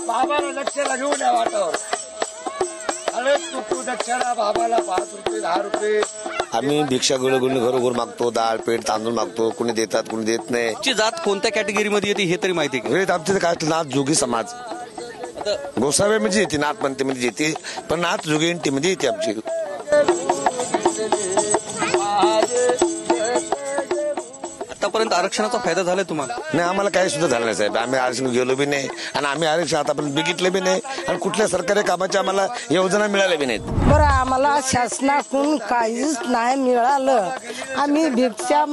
बाबाला दक्षिणा घेऊन या वाटावर. अरे तू दक्षिणा बाबाला 5 रुपये 10 रुपये. आम्ही भिक्षा गुळगुळणी घरोघर मागतो, डाळ पेठ तांदूळ मागतो. कुणी देतात कुणी देत नाही. ची जात कोणत्या कॅटेगरीमध्ये येते हे तरी माहिती आहे का? आमच्या काय नाथ जोगी समाज गोसाव्या म्हणजे येते, नाथ पंथमध्ये येते, पण नाथ जोगी मध्ये येते आमची. आतापर्यंत आरक्षणाचा फायदा झालाय तुम्हाला? नाही, आम्हाला काही सुद्धा झालं नाही साहेब. आम्ही आरक्षण गेलो बी नाही आणि आम्ही आरक्षण आतापर्यंत बघितलं बी नाही आणि कुठल्या सरकारी कामाच्या आम्हाला योजना मिळाल्या बी नाहीत. बरं, आम्हाला शासनाकडून काहीच नाही मिळालं. आम्ही भिक्षा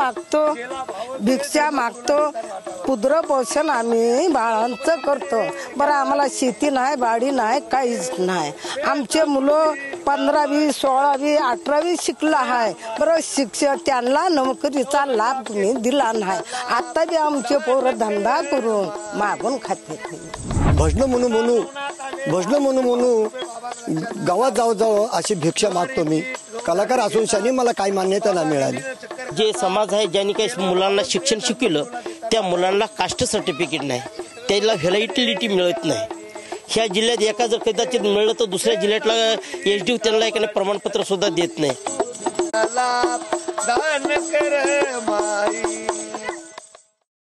मागतो पुत्र पोषण आम्ही बाळांचं करतो. बरं, आम्हाला शेती नाही, बाडी नाही, काहीच नाही. आमचे मुलं 15वी 16वी 18वी शिकला आहे. बरं, शिक्षक त्यांना नोकरीचा लाभ तुम्ही दिला नाही. आता बी आमचे पोरं धंदा करून मागून खाते. भजन म्हणू गावात जाऊ अशी भिक्षा मागतो मी. कलाकार असून शनी मला काही मान्यता नाही मिळाली. जे समाज आहे ज्यांनी काही मुलांना शिक्षण शिकवलं त्या मुलांना कास्ट सर्टिफिकेट नाही, त्याला व्हॅलिडिटी मिळत नाही. ह्या जिल्ह्यात एका जर कदाचित मिळलं तर दुसऱ्या जिल्ह्यातला एसडी त्यांना एखादं प्रमाणपत्र सुद्धा देत नाही. दान कर माई